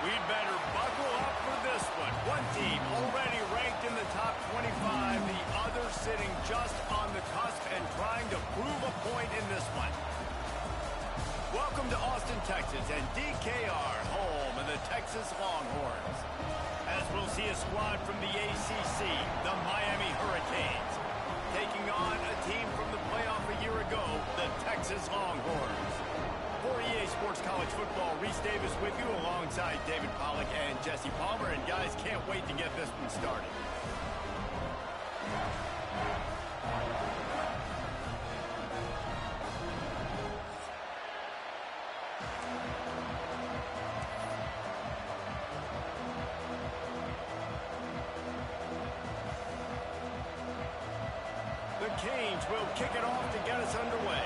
We'd better buckle up for this one. One team already ranked in the top 25, the other sitting just on the cusp and trying to prove a point in this one. Welcome to Austin, Texas, and DKR, home of the Texas Longhorns. As we'll see a squad from the ACC, the Miami Hurricanes, taking on a team from the playoff a year ago, the Texas Longhorns. For EA Sports College Football, Reese Davis with you alongside David Pollack and Jesse Palmer. And guys, can't wait to get this one started. The Canes will kick it off to get us underway.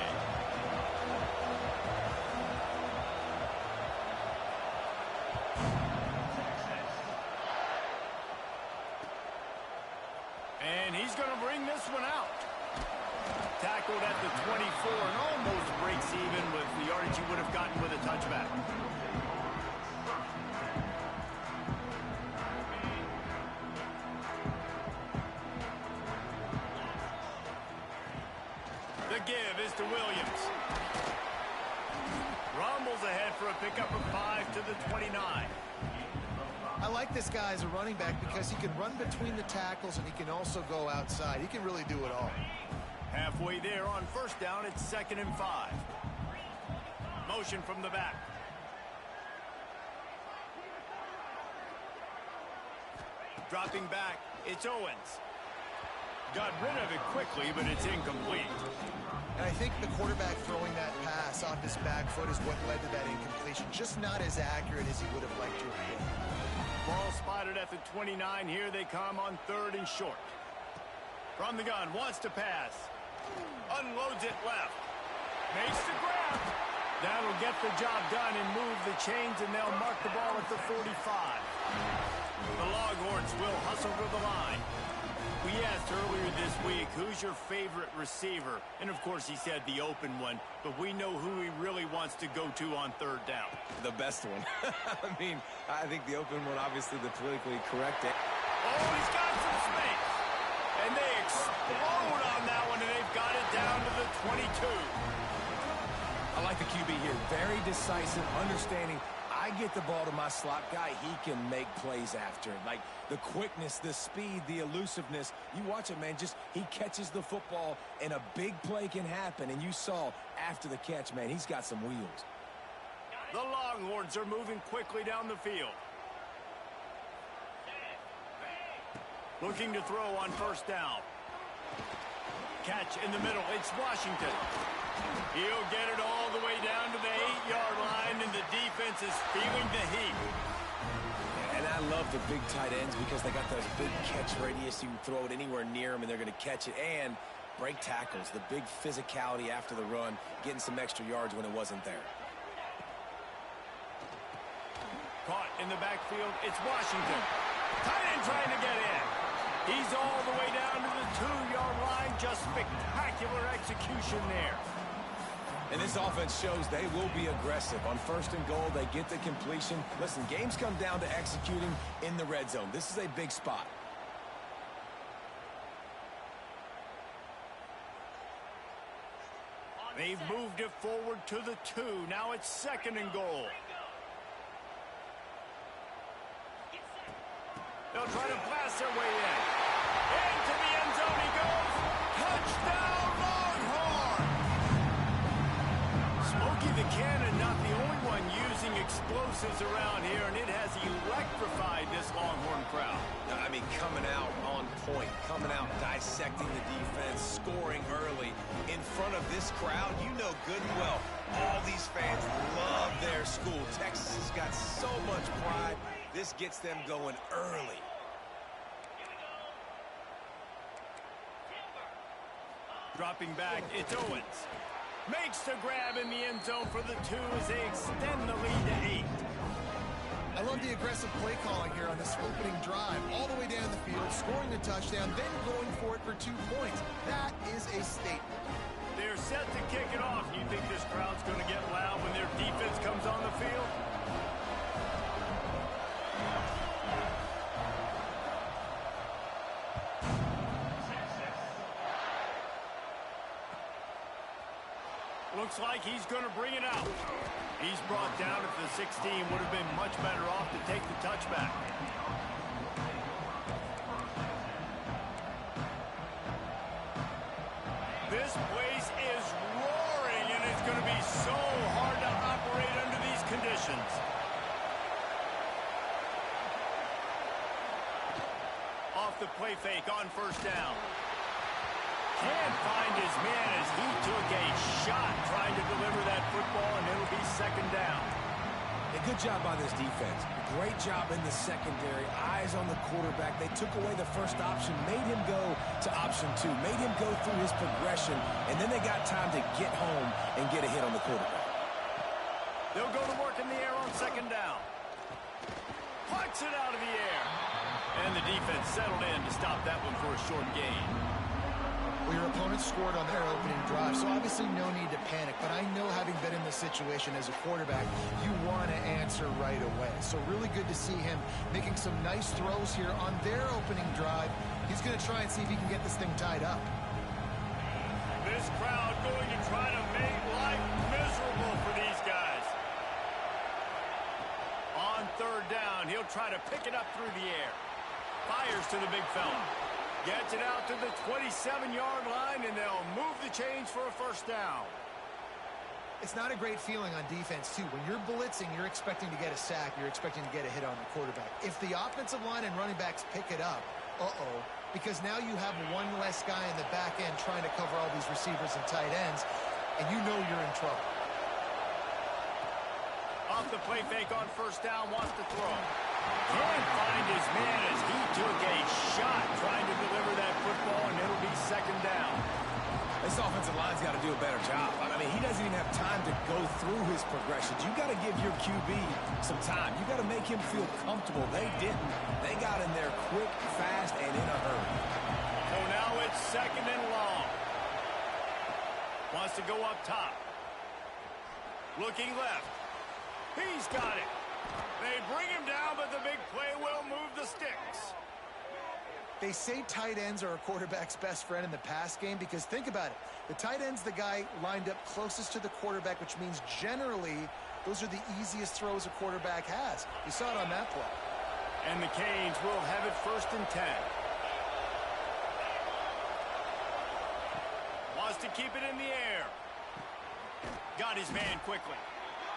And he's going to bring this one out. Tackled at the 24 and almost breaks even with the yardage he would have gotten with a touchback. The give is to Williams. Rumbles ahead for a pickup of 5 to the 29. I like this guy as a running back because he can run between the tackles and he can also go outside. He can really do it all. Halfway there on first down, it's 2nd and 5. Motion from the back. Dropping back, it's Owens. Got rid of it quickly, but it's incomplete. And I think the quarterback throwing that pass off his back foot is what led to that incompletion. Just not as accurate as he would have liked to have been. Ball spotted at the 29. Here they come on 3rd and short. From the gun, wants to pass. Unloads it left. Makes the grab. That'll get the job done and move the chains, and they'll mark the ball at the 45. The Longhorns will hustle to the line. We asked earlier this week, who's your favorite receiver? And, of course, he said the open one, but we know who he really wants to go to on 3rd down. The best one. I mean, I think the open one, obviously the politically correct. Oh, he's got some space. And they explode on that one, and they've got it down to the 22. I like the QB here. Very decisive, understanding. I get the ball to my slot guy, he can make plays after. Like the quickness, the speed, the elusiveness. You watch it, man, just he catches the football and a big play can happen. And you saw after the catch, man, he's got some wheels. The Longhorns are moving quickly down the field. Looking to throw on 1st down. Catch in the middle, it's Washington. He'll get it all the way down to the 8-yard line, and the defense is feeling the heat. And I love the big tight ends because they got those big catch radius. You can throw it anywhere near them, and they're going to catch it. And break tackles, the big physicality after the run, getting some extra yards when it wasn't there. Caught in the backfield, it's Washington. Tight end trying to get in. He's all the way down to the 2-yard line. Just spectacular execution there. And this offense shows they will be aggressive. On 1st and goal, they get the completion. Listen, games come down to executing in the red zone. This is a big spot. They've moved it forward to the 2. Now it's 2nd and goal. They'll try to blast their way in. Into the end zone he goes. Touchdown, Longhorns! Smokey the Cannon, not the only one using explosives around here, and it has electrified this Longhorn crowd. I mean, coming out on point, coming out dissecting the defense, scoring early in front of this crowd. You know good and well, all these fans love their school. Texas has got so much pride. This gets them going early. Dropping back, it's Owens. Makes the grab in the end zone for the 2 as they extend the lead to 8. I love the aggressive play calling here on this opening drive. All the way down the field, scoring a touchdown, then going for it for 2 points. That is a statement. They're set to kick it off. You think this crowd's going to get loud when their defense comes on the field? Looks like he's going to bring it out. He's brought down at the 16. Would have been much better off to take the touchback. This place is roaring, and it's going to be so hard to operate under these conditions. Off the play fake on first down. Can't find his man as he took a shot trying to deliver that football, and it'll be second down. A good job by this defense. Great job in the secondary. Eyes on the quarterback. They took away the first option, made him go to option 2, made him go through his progression, and then they got time to get home and get a hit on the quarterback. They'll go to work in the air on second down. Puts it out of the air. And the defense settled in to stop that one for a short gain. Well, your opponent scored on their opening drive, so obviously no need to panic. But I know, having been in this situation as a quarterback, you want to answer right away. So really good to see him making some nice throws here on their opening drive. He's going to try and see if he can get this thing tied up. This crowd going to try to make life miserable for these guys. On third down, he'll try to pick it up through the air. Fires to the big fella. Gets it out to the 27-yard line, and they'll move the chains for a first down. It's not a great feeling on defense, too. When you're blitzing, you're expecting to get a sack. You're expecting to get a hit on the quarterback. If the offensive line and running backs pick it up, because now you have one less guy in the back end trying to cover all these receivers and tight ends, and you know you're in trouble. Off the play fake on first down, wants to throw. Can't find his man as he took a shot trying to deliver that football, and it'll be second down. This offensive line's got to do a better job. I mean, he doesn't even have time to go through his progressions. You got to give your QB some time. You got to make him feel comfortable. They didn't. They got in there quick, fast, and in a hurry. So now it's second and long. Wants to go up top. Looking left. He's got it. They bring him down, but the big play will move the sticks. They say tight ends are a quarterback's best friend in the pass game because think about it. The tight end's the guy lined up closest to the quarterback, which means generally those are the easiest throws a quarterback has. You saw it on that play. And the Canes will have it first and 10. Wants to keep it in the air. Got his man quickly.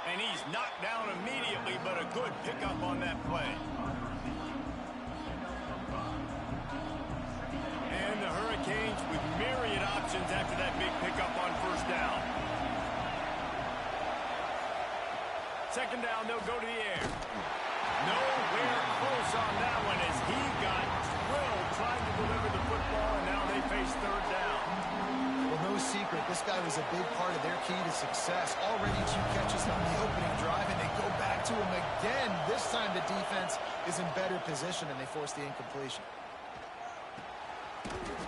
And he's knocked down immediately, but a good pickup on that play. And the Hurricanes with myriad options after that big pickup on first down. Second down, they'll go to the air. Nowhere close on that one as he got drilled trying to deliver the football, and now they face third down. Well, no secret, this guy was a big part of their key to success. Already 2 catches on the opening drive, and they go back to him again. This time the defense is in better position, and they force the incompletion.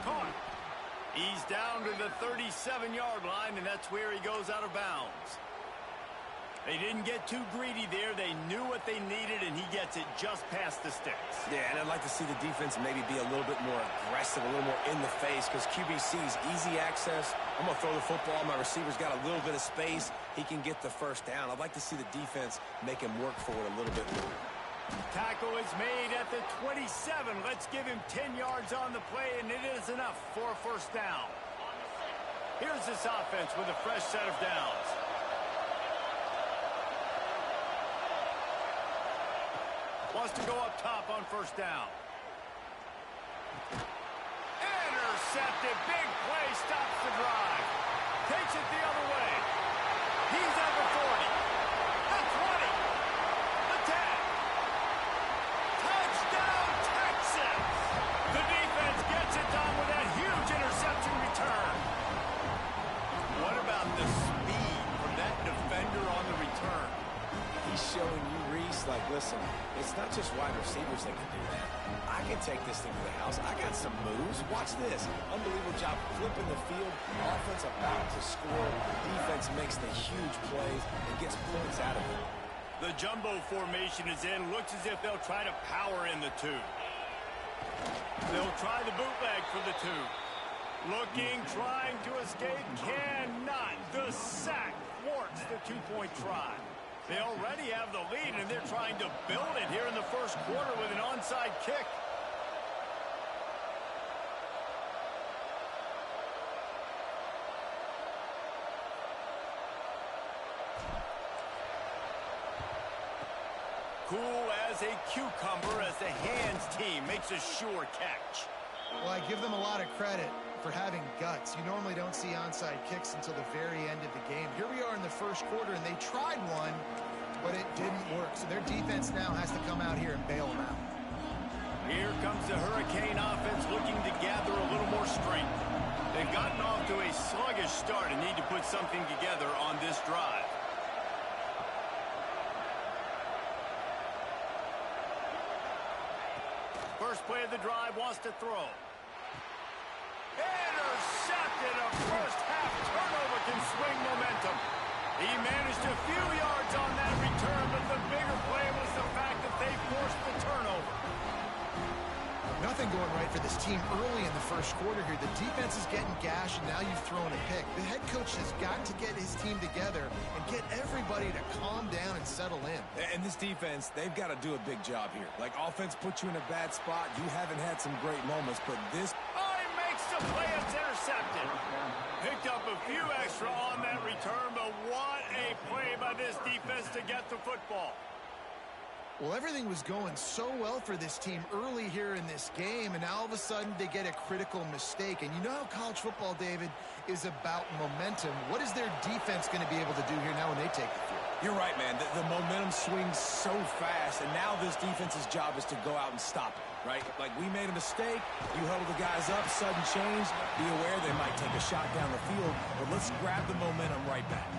Caught. He's down to the 37-yard line, and that's where he goes out of bounds. They didn't get too greedy there. They knew what they needed, and he gets it just past the sticks. Yeah, and I'd like to see the defense maybe be a little bit more aggressive, a little more in the face, because QB sees easy access. I'm going to throw the football. My receiver's got a little bit of space. He can get the first down. I'd like to see the defense make him work for it a little bit more. Tackle is made at the 27. Let's give him 10 yards on the play, and it is enough for a first down. Here's this offense with a fresh set of downs. Wants to go up top on first down. Intercepted. Big play. Stops the drive. Takes it the other way. He's at the 40. The 20. The 10. Touchdown, Texas. The defense gets it done with that huge interception return. What about the speed from that defender on the return? He's showing you, Reese, like, listen, it's not just wide receivers that can do that. I can take this thing to the house. I got some moves. Watch this. Unbelievable job flipping the field. Offense about to score. Defense makes the huge plays and gets points out of it. The jumbo formation is in. Looks as if they'll try to power in the 2. They'll try the bootleg for the 2. Looking, trying to escape, cannot. The sack thwarts the two-point try. They already have the lead, and they're trying to build it here in the first quarter with an onside kick. Cool as a cucumber as the hands team makes a sure catch. Well, I give them a lot of credit for having guts. You normally don't see onside kicks until the very end of the game. Here we are in the first quarter, and they tried one, but it didn't work. So their defense now has to come out here and bail them out. Here comes the Hurricane offense looking to gather a little more strength. They've gotten off to a sluggish start and need to put something together on this drive. First play of the drive, wants to throw. Intercepted. A first half turnover can swing momentum. He managed a few yards on that return, but the bigger play was the fact that they forced the turnover. Nothing going right for this team early in the first quarter here. The defense is getting gashed, and now you've thrown a pick. The head coach has got to get his team together and get everybody to calm down and settle in. And this defense, they've got to do a big job here. Like, offense puts you in a bad spot. You haven't had some great moments, but this... Oh, he makes the play. It's intercepted. Picked up a few extra on that return, but what a play by this defense to get the football. Well, everything was going so well for this team early here in this game, and now all of a sudden they get a critical mistake. And you know how college football, David, is about momentum. What is their defense going to be able to do here now when they take the field? You're right, man. The momentum swings so fast, and now this defense's job is to go out and stop it, right? Like, we made a mistake. You huddle the guys up, sudden change. Be aware they might take a shot down the field, but let's grab the momentum right back.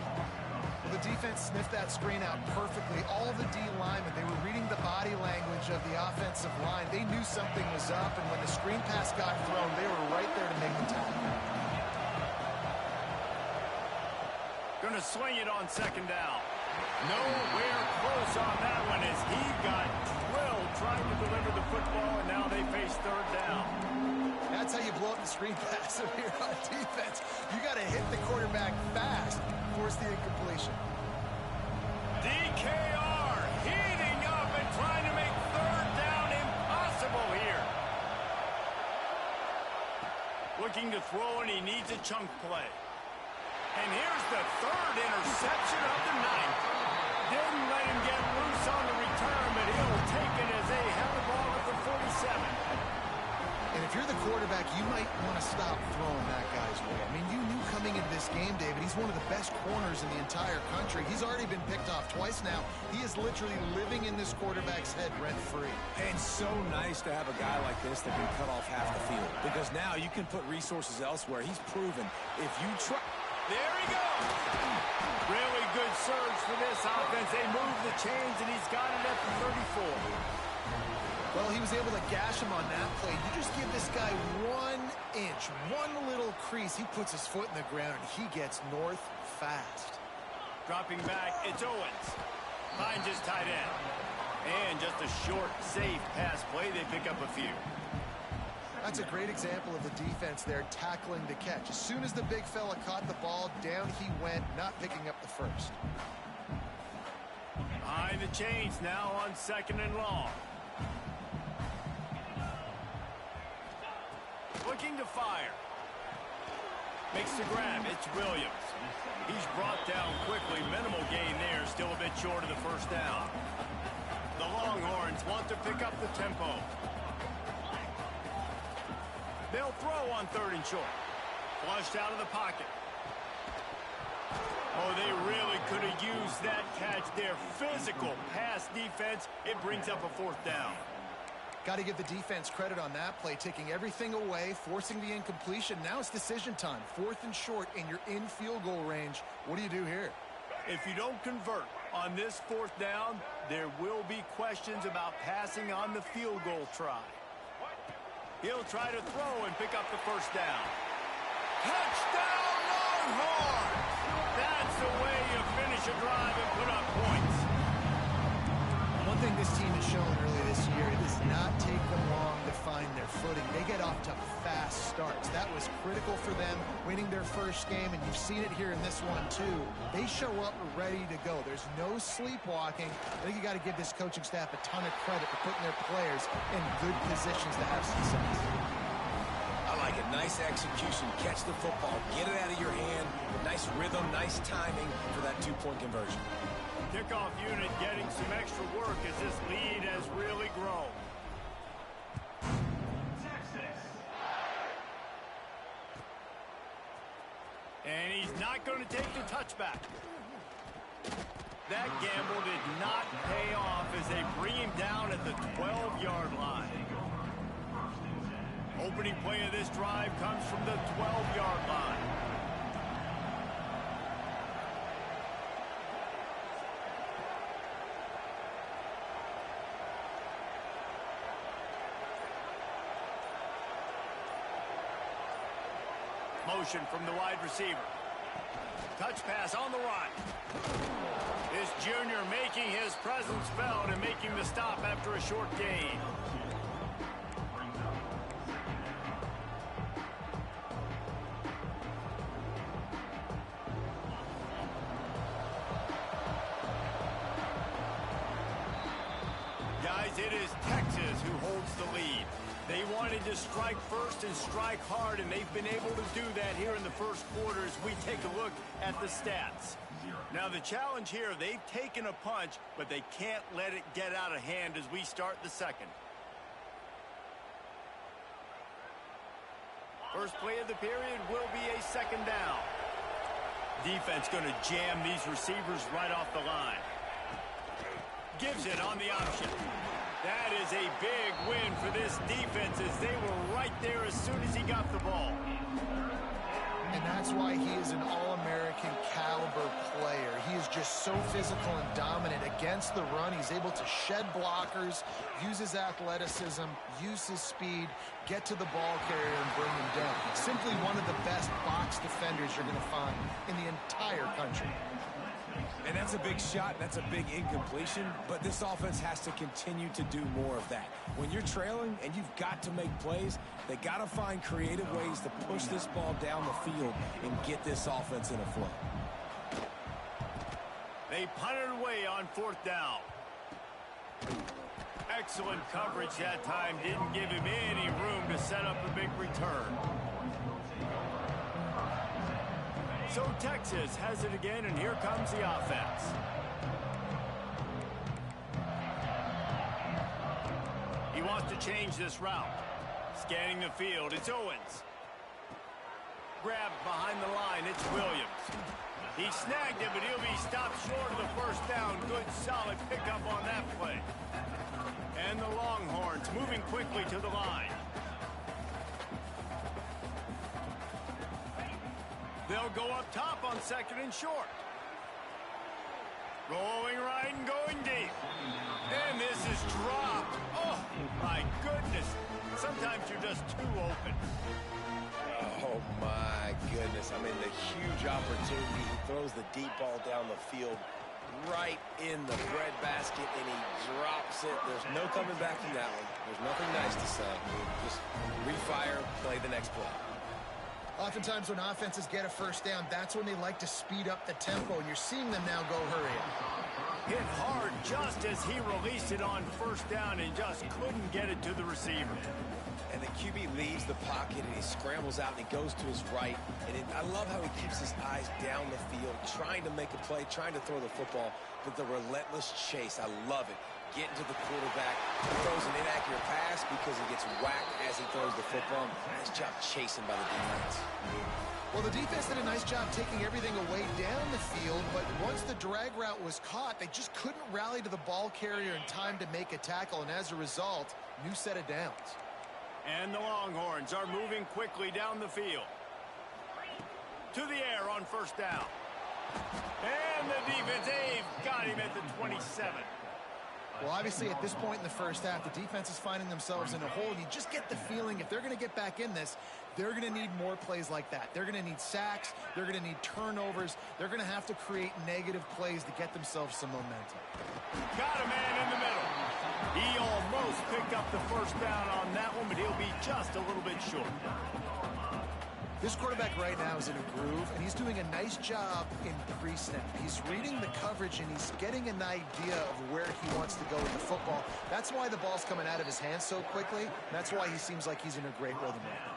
Well, the defense sniffed that screen out perfectly. All the D linemen, they were reading the body language of the offensive line. They knew something was up, and when the screen pass got thrown, they were right there to make the tackle. Going to swing it on second down. Nowhere close on that one as he got drilled trying to deliver the football, and now they face third down. That's how you blow up the screen pass if you're on defense. You got to hit the quarterback fast, force the incompletion. DKR heating up and trying to make third down impossible here. Looking to throw, and he needs a chunk play. And here's the third interception of the night. Didn't let him get loose on the return, but he'll take it as they have the ball at the 47. And if you're the quarterback, you might want to stop throwing that guy's way. I mean, you knew coming into this game, David, he's one of the best corners in the entire country. He's already been picked off twice now. He is literally living in this quarterback's head rent-free. And so nice to have a guy like this that can cut off half the field, because now you can put resources elsewhere. He's proven if you try... There he goes. Really good surge for this offense. They move the chains, and he's got it at the 34. Well, he was able to gash him on that play. You just give this guy 1 inch, one little crease. He puts his foot in the ground, and he gets north fast. Dropping back, it's Owens. Finds his tight end. And just a short, safe pass play. They pick up a few. That's a great example of the defense there tackling the catch. As soon as the big fella caught the ball, down he went, not picking up the first. Behind the chains now on second and long. Looking to fire. Makes the grab. It's Williams. He's brought down quickly. Minimal gain there. Still a bit short of the first down. The Longhorns want to pick up the tempo. They'll throw on third and short. Flushed out of the pocket. Oh, they really could have used that catch there. Physical pass defense. It brings up a fourth down. Got to give the defense credit on that play, taking everything away, forcing the incompletion. Now it's decision time. Fourth and short, and you're in field goal range. What do you do here? If you don't convert on this fourth down, there will be questions about passing on the field goal try. He'll try to throw and pick up the first down. Touchdown, Longhorns! That's the way you finish a drive and put up points. One thing this this team has shown early this year, it does not take them long to find their footing. They get off to fast starts. That was critical for them winning their first game, and you've seen it here in this one too. They show up ready to go. There's no sleepwalking. I think you got to give this coaching staff a ton of credit for putting their players in good positions to have success. I like it. Nice execution. Catch the football. Get it out of your hand. Nice rhythm, nice timing for that two-point conversion. Kickoff unit getting some extra work as this lead has really grown. And he's not going to take the touchback. That gamble did not pay off as they bring him down at the 12-yard line. Opening play of this drive comes from the 12-yard line. Motion from the wide receiver. Touch pass on the right. This junior making his presence felt and making the stop after a short gain. Guys, it is Texas who holds the lead. They wanted to strike first and strike hard, and they've been able to do that here in the first quarter as we take a look at the stats. Now, the challenge here, they've taken a punch, but they can't let it get out of hand as we start the second. First play of the period will be a second down. Defense going to jam these receivers right off the line. Gives it on the option. That is a big win for this defense as they were right there as soon as he got the ball. And that's why he is an All-American caliber player. He is just so physical and dominant against the run. He's able to shed blockers, use his athleticism, use his speed, get to the ball carrier and bring him down. Simply one of the best box defenders you're going to find in the entire country. And that's a big shot, that's a big incompletion, but this offense has to continue to do more of that. When you're trailing and you've got to make plays, they got to find creative ways to push this ball down the field and get this offense in a flow. They punted away on fourth down. Excellent coverage that time. Didn't give him any room to set up a big return. So Texas has it again, and here comes the offense. He wants to change this route. Scanning the field, it's Owens. Grabbed behind the line, it's Williams. He snagged it, but he'll be stopped short of the first down. Good, solid pickup on that play. And the Longhorns moving quickly to the line. They'll go up top on second and short. Going right and going deep. And this is dropped. Oh, my goodness. Sometimes you're just too open. Oh, my goodness. I mean, the huge opportunity. He throws the deep ball down the field right in the breadbasket, and he drops it. There's no coming back from that one. There's nothing nice to say. Just refire, play the next play. Oftentimes when offenses get a first down, that's when they like to speed up the tempo, and you're seeing them now go hurry up. Hit hard just as he released it on first down and just couldn't get it to the receiver. And the QB leaves the pocket, and he scrambles out, and he goes to his right. And I love how he keeps his eyes down the field, trying to make a play, trying to throw the football, but the relentless chase, I love it. Getting to the quarterback, he throws an inaccurate pass because he gets whacked as he throws the football. Nice job chasing by the defense. Well, the defense did a nice job taking everything away down the field, but once the drag route was caught, they just couldn't rally to the ball carrier in time to make a tackle, and as a result, new set of downs. And the Longhorns are moving quickly down the field. To the air on first down. And the defense, they've got him at the 27. Well, obviously, at this point in the first half, the defense is finding themselves in a hole. You just get the feeling if they're going to get back in this, they're going to need more plays like that. They're going to need sacks. They're going to need turnovers. They're going to have to create negative plays to get themselves some momentum. Got a man in the middle. He almost picked up the first down on that one, but he'll be just a little bit short. This quarterback right now is in a groove, and he's doing a nice job in pre-snap. He's reading the coverage, and he's getting an idea of where he wants to go with the football. That's why the ball's coming out of his hands so quickly. That's why he seems like he's in a great rhythm right now.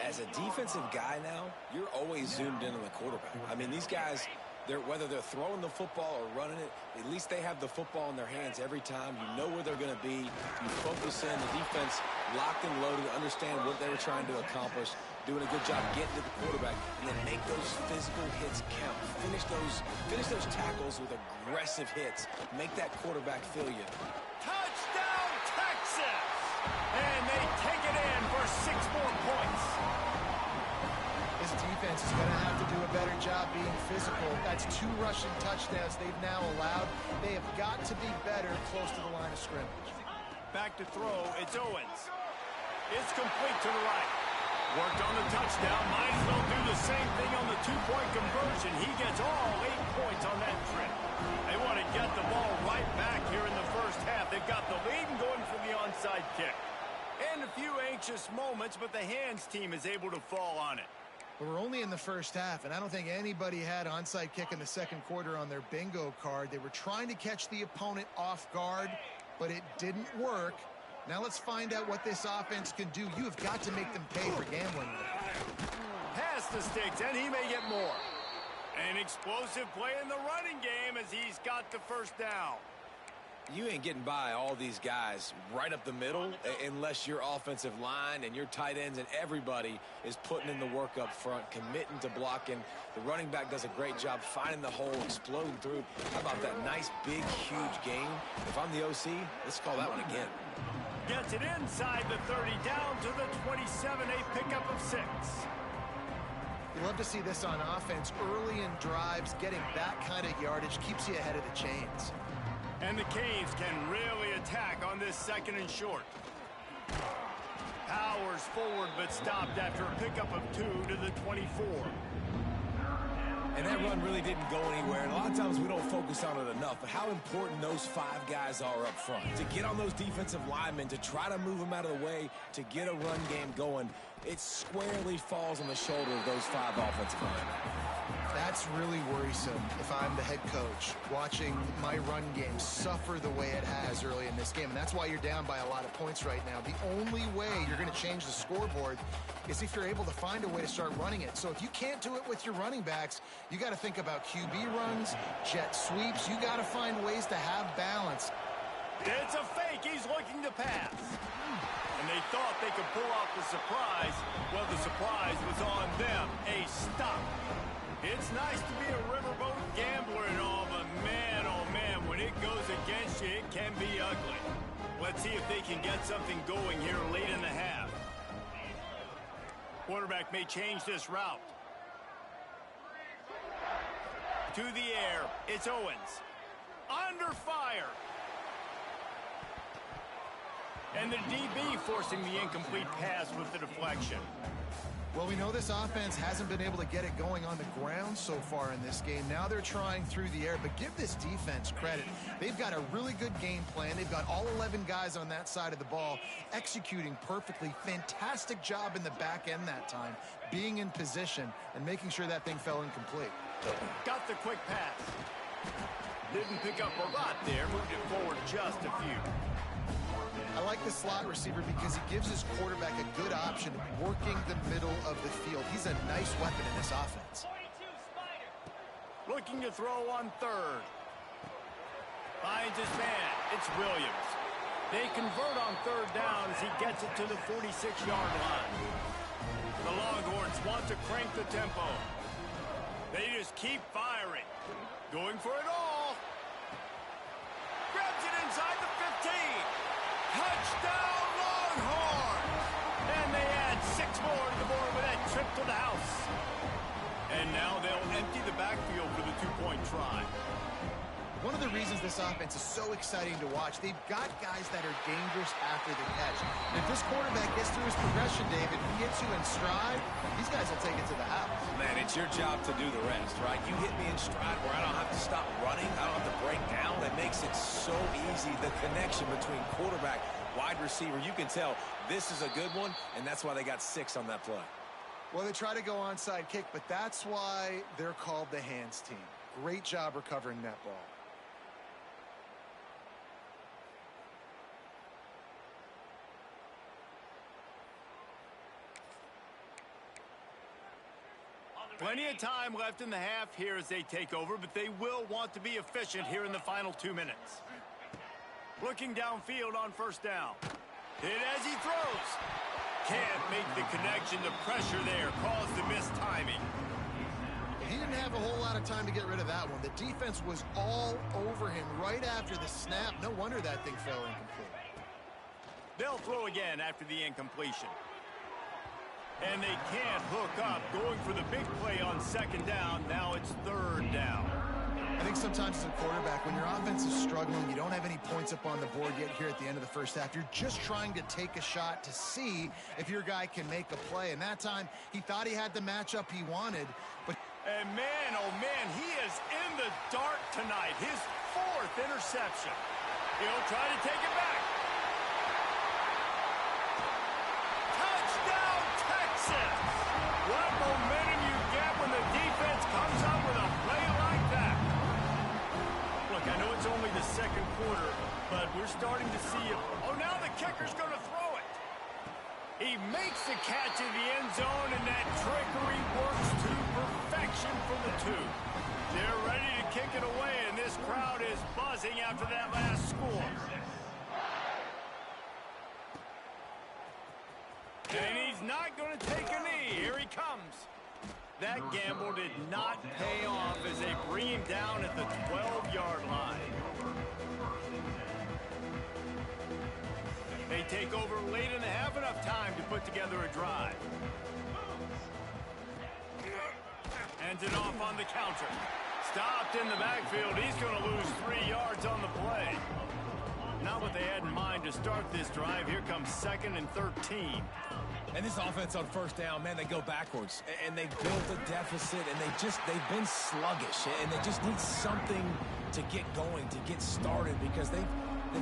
As a defensive guy now, you're always zoomed in on the quarterback. I mean, these guys, whether they're throwing the football or running it, at least they have the football in their hands every time. You know where they're going to be. You focus in. The defense locked and loaded, understand what they were trying to accomplish, doing a good job getting to the quarterback, and then make those physical hits count. Finish those tackles with aggressive hits. Make that quarterback feel you. Touchdown, Texas! And they take it in for 6 more points. This defense is going to have to do a better job being physical. That's 2 rushing touchdowns they've now allowed. They have got to be better close to the line of scrimmage. Back to throw, it's Owens. It's complete to the right. Worked on the touchdown, might as well do the same thing on the 2-point conversion. He gets all 8 points on that trip. They want to get the ball right back here in the first half. They've got the lead and going for the onside kick. And a few anxious moments, but the hands team is able to fall on it. But we're only in the first half, and I don't think anybody had onside kick in the second quarter on their bingo card. They were trying to catch the opponent off guard, but it didn't work. Now let's find out what this offense can do. You have got to make them pay for gambling. Pass the sticks, and he may get more. An explosive play in the running game as he's got the first down. You ain't getting by all these guys right up the middle unless your offensive line and your tight ends and everybody is putting in the work up front, committing to blocking. The running back does a great job finding the hole, exploding through. How about that nice, big, huge gain? If I'm the OC, let's call that one again. Gets it inside the 30, down to the 27, a pickup of 6. You love to see this on offense. Early in drives, getting that kind of yardage keeps you ahead of the chains. And the Canes can really attack on this 2nd and short. Powers forward, but stopped after a pickup of 2 to the 24. And that run really didn't go anywhere. And a lot of times we don't focus on it enough, but how important those 5 guys are up front. To get on those defensive linemen, to try to move them out of the way, to get a run game going, it squarely falls on the shoulder of those 5 offensive linemen. That's really worrisome if I'm the head coach watching my run game suffer the way it has early in this game. And that's why you're down by a lot of points right now. The only way you're going to change the scoreboard is if you're able to find a way to start running it. So if you can't do it with your running backs, you got to think about QB runs, jet sweeps. You got to find ways to have balance. It's a fake. He's looking to pass. And they thought they could pull off the surprise. Well, the surprise was on them. A stop. It's nice to be a riverboat gambler and all, but man, oh man, when it goes against you, it can be ugly. Let's see if they can get something going here late in the half. Quarterback may change this route. To the air, it's Owens. Under fire. And the DB forcing the incomplete pass with the deflection. Well, we know this offense hasn't been able to get it going on the ground so far in this game. Now they're trying through the air, but give this defense credit. They've got a really good game plan. They've got all 11 guys on that side of the ball executing perfectly. Fantastic job in the back end that time, being in position and making sure that thing fell incomplete. Got the quick pass. Didn't pick up a lot there, moved it forward just a few. I like the slot receiver because he gives his quarterback a good option working the middle of the field. He's a nice weapon in this offense. Looking to throw on 3rd. Finds his man. It's Williams. They convert on 3rd down as he gets it to the 46-yard line. The Longhorns want to crank the tempo. They just keep firing. Going for it all. Grabs it inside the 15. Touchdown, Longhorns! And they add 6 more to the board with that trip to the house. And now they'll empty the backfield for the 2-point try. one of the reasons this offense is so exciting to watch. They've got guys that are dangerous after the catch. And if this quarterback gets through his progression, David, he gets you in stride, these guys will take it to the house. Man, it's your job to do the rest, right? You hit me in stride where I don't have to stop running. I don't have to break down. That makes it so easy. The connection between quarterback, wide receiver, you can tell this is a good one, and that's why they got 6 on that play. Well, they try to go onside kick, but that's why they're called the hands team. Great job recovering that ball. Plenty of time left in the half here as they take over, but they will want to be efficient here in the final 2 minutes. Looking downfield on first down. Hit as he throws. Can't make the connection. The pressure there caused the missed timing. He didn't have a whole lot of time to get rid of that one. The defense was all over him right after the snap. No wonder that thing fell incomplete. They'll throw again after the incompletion. And they can't hook up. Going for the big play on second down. Now it's third down. I think sometimes as a quarterback, when your offense is struggling, you don't have any points up on the board yet here at the end of the first half. You're just trying to take a shot to see if your guy can make a play. And that time, he thought he had the matchup he wanted. But And man, oh man, he is in the dark tonight. His 4th interception. He'll try to take it back. Touchdown, Texas! What momentum you get when the defense comes up with a play like that. Look, I know it's only the second quarter, but we're starting to see it. Oh, now the kicker's going to throw it. He makes the catch in the end zone, and that trickery works to perfection for the 2. They're ready to kick it away, and this crowd is buzzing after that last score. And he's not going to take a knee. Here he comes. That gamble did not pay off as they bring him down at the 12-yard line. They take over late and they have enough time to put together a drive. Hands it off on the counter. Stopped in the backfield. He's going to lose 3 yards on the play. Not what they had in mind to start this drive. Here comes 2nd and 13. And this offense on first down, man, they go backwards. And they built a deficit, and they've been sluggish. And they just need something to get going, to get started, because they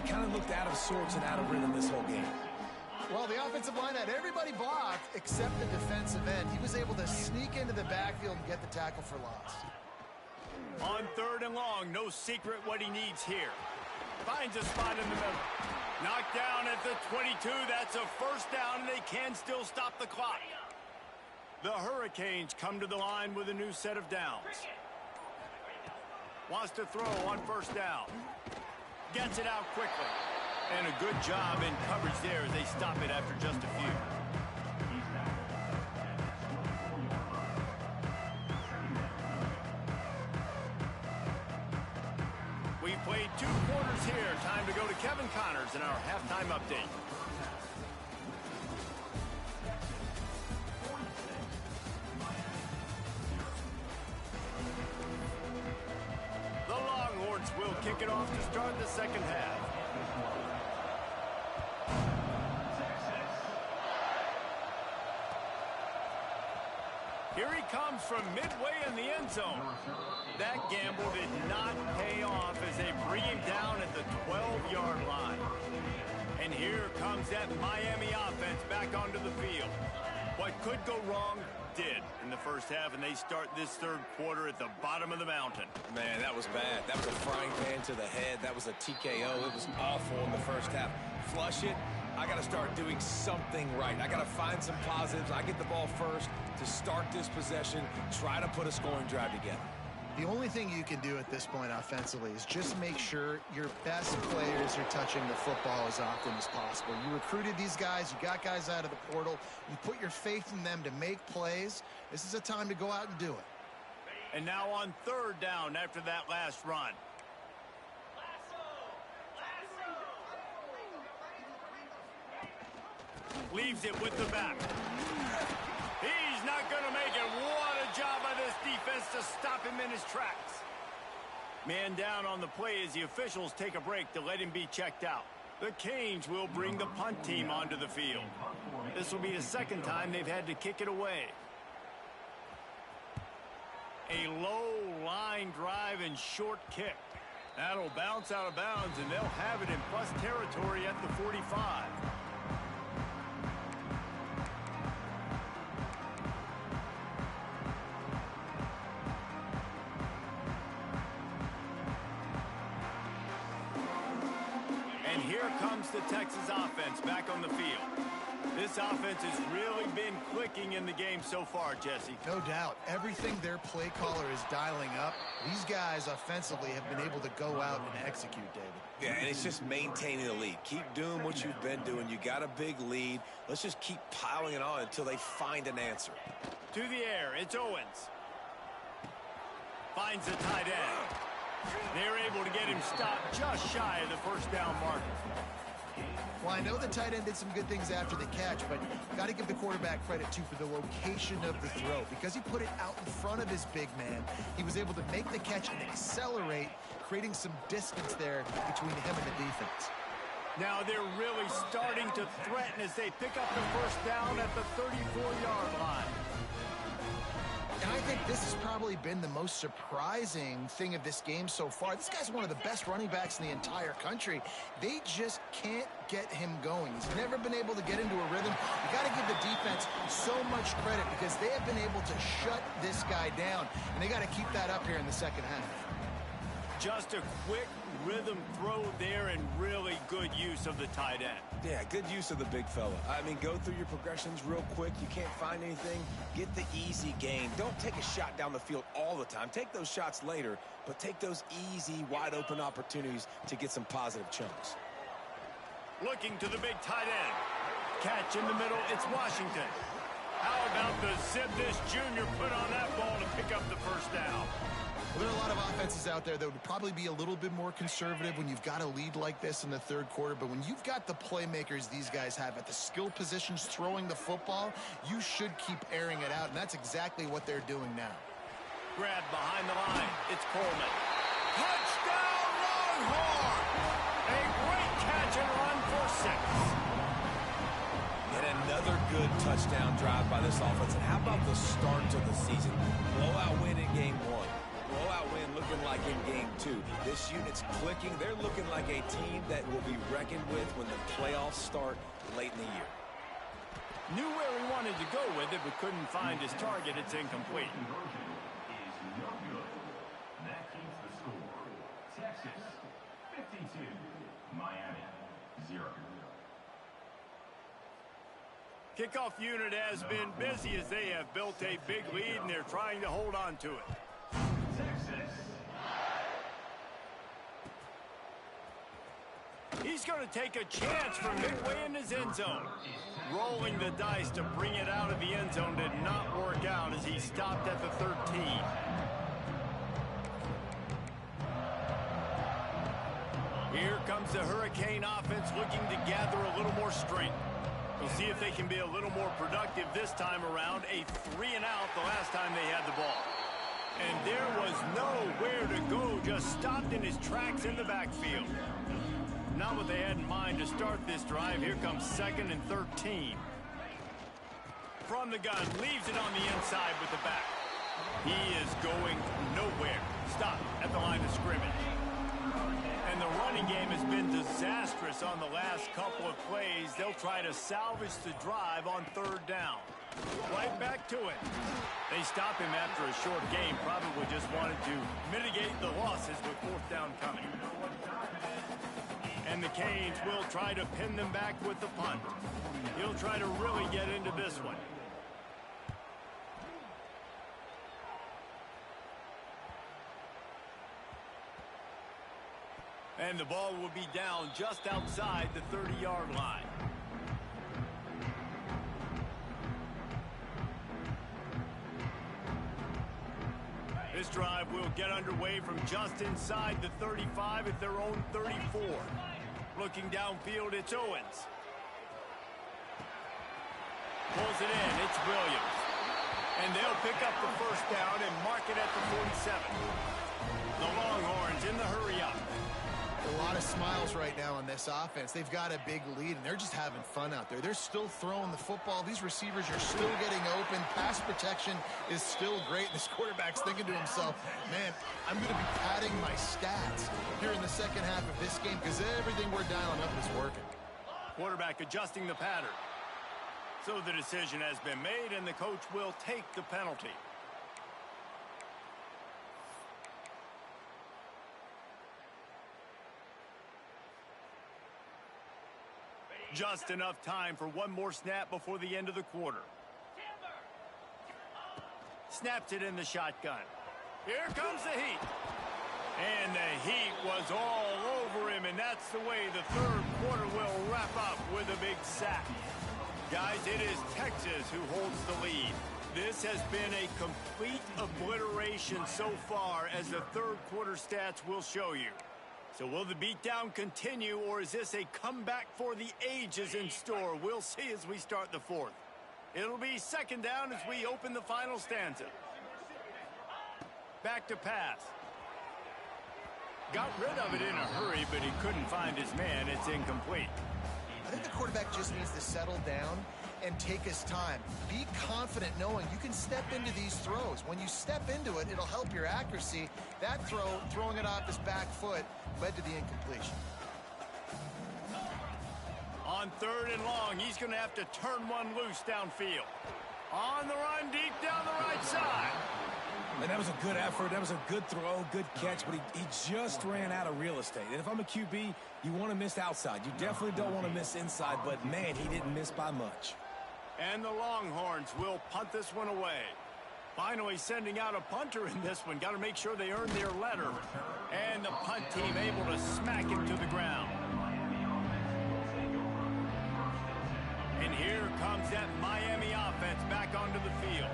kind of looked out of sorts and out of rhythm this whole game. Well, the offensive line had everybody blocked except the defensive end. He was able to sneak into the backfield and get the tackle for loss. On 3rd and long, no secret what he needs here. Finds a spot in the middle. Knocked down at the 22. That's a first down, and they can still stop the clock. The Hurricanes come to the line with a new set of downs. Wants to throw on first down. Gets it out quickly. And a good job in coverage there as they stop it after just a few. We've played 2 quarters here. Time to go to Kevin Connors in our halftime update. The Longhorns will kick it off to start the second half. Here he comes from midway in the end zone. That gamble did not pay off as they bring him down at the 12-yard line. And here comes that Miami offense back onto the field. What could go wrong did in the first half, and they start this 3rd quarter at the bottom of the mountain. Man, that was bad. That was a frying pan to the head. That was a TKO. It was awful in the first half. Flush it. I got to start doing something right. I got to find some positives. I get the ball first to start this possession, try to put a scoring drive together. The only thing you can do at this point offensively is just make sure your best players are touching the football as often as possible. You recruited these guys. You got guys out of the portal. You put your faith in them to make plays. This is a time to go out and do it. And now on 3rd down after that last run. Leaves it with the back. He's not going to make it. What a job by this defense to stop him in his tracks. Man down on the play as the officials take a break to let him be checked out. The Canes will bring the punt team onto the field. This will be the second time they've had to kick it away. A low line drive and short kick. That'll bounce out of bounds, and they'll have it in plus territory at the 45. And here comes the Texas offense back on the field. This offense has really been clicking in the game so far, Jesse. No doubt. Everything their play caller is dialing up, these guys offensively have been able to go out and execute, David. Yeah, and it's just maintaining the lead. Keep doing what you've been doing. You got a big lead. Let's just keep piling it on until they find an answer. To the air, it's Owens. Finds the tight end. They're able to get him stopped just shy of the first down marker. Well, I know the tight end did some good things after the catch, but got to give the quarterback credit, too, for the location of the throw. Because he put it out in front of his big man, he was able to make the catch and accelerate, creating some distance there between him and the defense. Now they're really starting to threaten as they pick up the first down at the 34-yard line. And I think this has probably been the most surprising thing of this game so far. This guy's one of the best running backs in the entire country. They just can't get him going. He's never been able to get into a rhythm. You got to give the defense so much credit because they have been able to shut this guy down, and they got to keep that up here in the second half. Just a quick rhythm throw there and really good use of the tight end. Yeah, good use of the big fella. I mean, go through your progressions real quick. You can't find anything. Get the easy gain. Don't take a shot down the field all the time. Take those shots later, but take those easy, wide-open opportunities to get some positive chunks. Looking to the big tight end. Catch in the middle, it's Washington. How about the zip this junior put on that ball to pick up the first down? Well, there are a lot of offenses out there that would probably be a little bit more conservative when you've got a lead like this in the third quarter. But when you've got the playmakers these guys have at the skill positions throwing the football, you should keep airing it out. And that's exactly what they're doing now. Grab behind the line. It's Coleman. Touchdown, Longhorn! A great catch and run for 6. And another good touchdown drive by this offense. And how about the start to the season? Blowout win in game 1. Blowout win looking like in game 2. This unit's clicking. They're looking like a team that will be reckoned with when the playoffs start late in the year. Knew where he wanted to go with it, but couldn't find his target. It's incomplete. That keeps the score. Texas 52, Miami 0. Kickoff unit has been busy as they have built a big lead, and they're trying to hold on to it. He's going to take a chance from midway in his end zone. Rolling the dice to bring it out of the end zone did not work out as he stopped at the 13. Here comes the Hurricane offense looking to gather a little more strength. We'll see if they can be a little more productive this time around. A 3-and-out the last time they had the ball. And there was nowhere to go, just stopped in his tracks in the backfield. Not what they had in mind to start this drive. Here comes 2nd and 13. From the gun, leaves it on the inside with the back. He is going nowhere. Stop at the line of scrimmage. And the running game has been disastrous on the last couple of plays. They'll try to salvage the drive on 3rd down. Right back to it. They stop him after a short game. Probably just wanted to mitigate the losses with 4th down coming. And the Canes will try to pin them back with the punt. He'll try to really get into this one. And the ball will be down just outside the 30-yard line. This drive will get underway from just inside the 35 at their own 34. Looking downfield, it's Owens. Pulls it in, it's Williams. And they'll pick up the first down and mark it at the 47. The Longhorns in the hurry-up. A lot of smiles right now on this offense. They've got a big lead, and they're just having fun out there. They're still throwing the football. These receivers are still getting open. Pass protection is still great. This quarterback's thinking to himself, man, I'm going to be padding my stats here in the second half of this game because everything we're dialing up is working. Quarterback adjusting the pattern. So the decision has been made, and the coach will take the penalty. Just enough time for one more snap before the end of the quarter. Snapped it in the shotgun. Here comes the heat. And the heat was all over him, and that's the way the third quarter will wrap up with a big sack. Guys, it is Texas who holds the lead. This has been a complete obliteration so far, as the third quarter stats will show you. So will the beatdown continue, or is this a comeback for the ages in store? We'll see as we start the fourth. It'll be second down as we open the final stanza. Back to pass. Got rid of it in a hurry, but he couldn't find his man. It's incomplete. I think the quarterback just needs to settle down and take his time. Be confident knowing you can step into these throws. When you step into it, it'll help your accuracy. That throw, throwing it off his back foot, led to the incompletion. On third and long, he's going to have to turn one loose downfield. On the run, deep down the right side. And that was a good effort. That was a good throw, good catch, but he just ran out of real estate. And if I'm a QB, you want to miss outside. You definitely don't want to miss inside, but, man, he didn't miss by much. And the Longhorns will punt this one away. Finally sending out a punter in this one. Got to make sure they earn their letter. And the punt team able to smack it to the ground. And here comes that Miami offense back onto the field.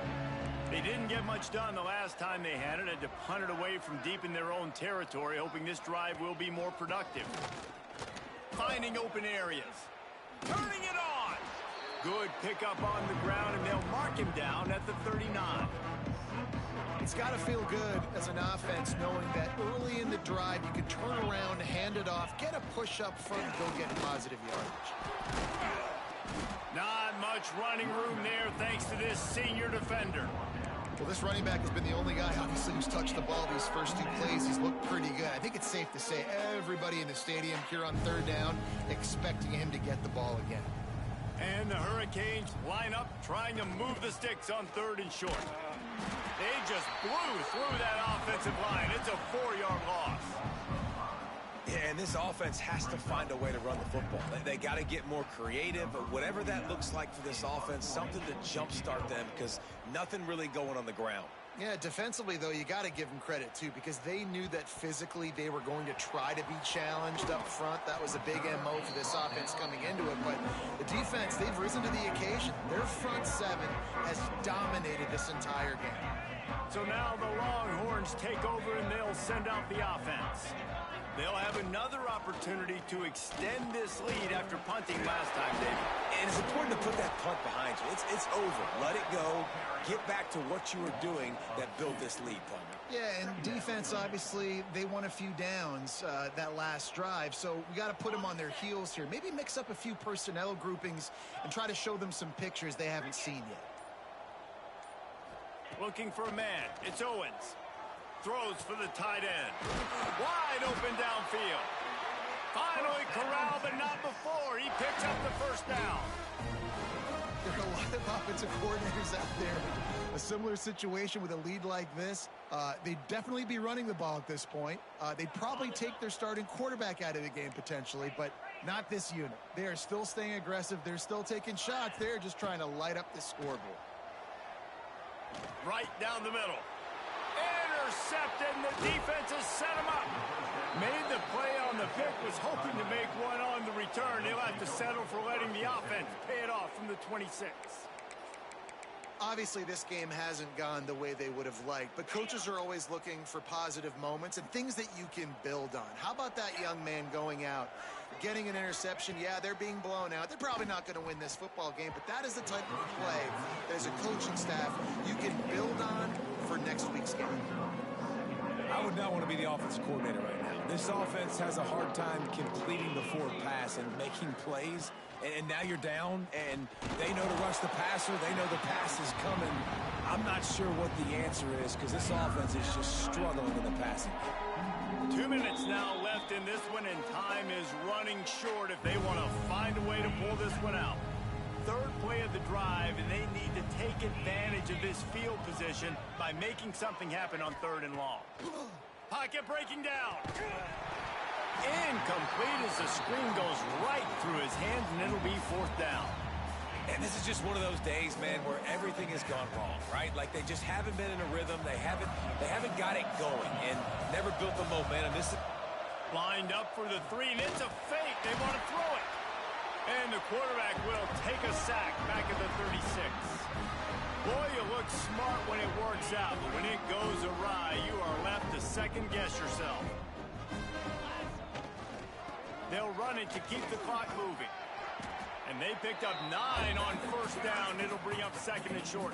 They didn't get much done the last time they had it. Had to punt it away from deep in their own territory, hoping this drive will be more productive. Finding open areas. Turning it on. Good pickup on the ground, and they'll mark him down at the 39. It's got to feel good as an offense knowing that early in the drive you can turn around, hand it off, get a push up front, and go get positive yardage. Not much running room there thanks to this senior defender. Well, this running back has been the only guy, obviously, who's touched the ball these first two plays. He's looked pretty good. I think it's safe to say everybody in the stadium here on third down expecting him to get the ball again. And the Hurricanes line up trying to move the sticks on third and short. They just blew through that offensive line. It's a 4-yard loss. Yeah, and this offense has to find a way to run the football. They got to get more creative, whatever that looks like for this offense, something to jumpstart them, because nothing really going on the ground. Yeah, defensively, though, you got to give them credit, too, because they knew that physically they were going to try to be challenged up front. That was a big MO for this offense coming into it. But the defense, they've risen to the occasion. Their front seven has dominated this entire game. So now the Longhorns take over, and they'll send out the offense. They'll have another opportunity to extend this lead after punting last time, David. And it's important to put that punt behind you. It's over. Let it go. Get back to what you were doing that built this lead, Palmer. Yeah, and defense, obviously, they won a few downs that last drive, so we got to put them on their heels here. Maybe mix up a few personnel groupings and try to show them some pictures they haven't seen yet. Looking for a man. It's Owens. Throws for the tight end. Wide open downfield. Finally corralled, but not before. He picks up the first down. There are a lot of offensive coordinators out there. A similar situation with a lead like this. They'd definitely be running the ball at this point. They'd probably take their starting quarterback out of the game potentially, but not this unit. They are still staying aggressive. They're still taking shots. They're just trying to light up the scoreboard. Right down the middle. Intercepted, and the defense has set him up. Made the play on the pick, was hoping to make one on the return. He'll have to settle for letting the offense pay it off from the 26. Obviously, this game hasn't gone the way they would have liked, but coaches are always looking for positive moments and things that you can build on. How about that young man going out, getting an interception? Yeah, they're being blown out. They're probably not going to win this football game, but that is the type of play that as a coaching staff you can build on for next week's game. How I would not want to be the offensive coordinator right now. This offense has a hard time completing the forward pass and making plays. And now you're down, and they know to rush the passer. They know the pass is coming. I'm not sure what the answer is because this offense is just struggling in the passing. 2 minutes now left in this one, and time is running short if they want to find a way to pull this one out. Third play of the drive, and they need to take advantage of this field position by making something happen on 3rd and long. Pocket breaking down. Incomplete as the screen goes right through his hands, and it'll be 4th down. And this is just one of those days, man, where everything has gone wrong, right? Like they just haven't been in a rhythm. They haven't got it going and never built the momentum. This is lined up for the 3, and it's a fake. They want to throw it. And the quarterback will take a sack back at the 36. Boy, you look smart when it works out, but when it goes awry, you are left to second-guess yourself. They'll run it to keep the clock moving. And they picked up 9 on 1st down. It'll bring up 2nd and short.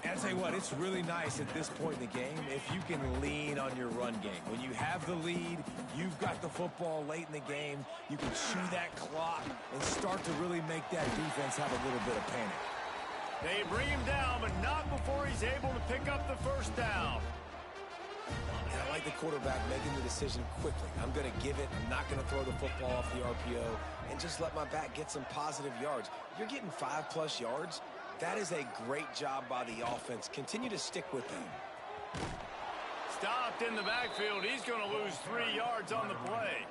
And I'll tell you what, it's really nice at this point in the game if you can lean on your run game. When you have the lead, you've got the football late in the game, you can chew that clock and start to really make that defense have a little bit of panic. They bring him down, but not before he's able to pick up the 1st down. And I like the quarterback making the decision quickly. I'm going to give it. I'm not going to throw the football off the RPO and just let my back get some positive yards. You're getting 5+ yards. That is a great job by the offense. Continue to stick with them. Stopped in the backfield. He's going to lose 3 yards on the play.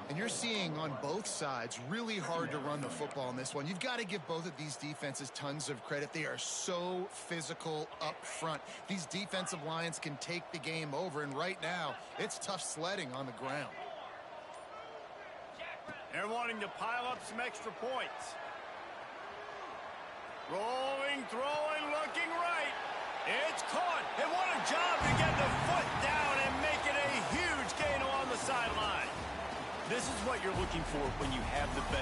And you're seeing on both sides really hard to run the football in this one. You've got to give both of these defenses tons of credit. They are so physical up front. These defensive lines can take the game over, and right now it's tough sledding on the ground. They're wanting to pile up some extra points. Rolling, throwing, looking right. It's caught. And what a job to get the foot down and make it a huge gain along the sideline. This is what you're looking for when you have the better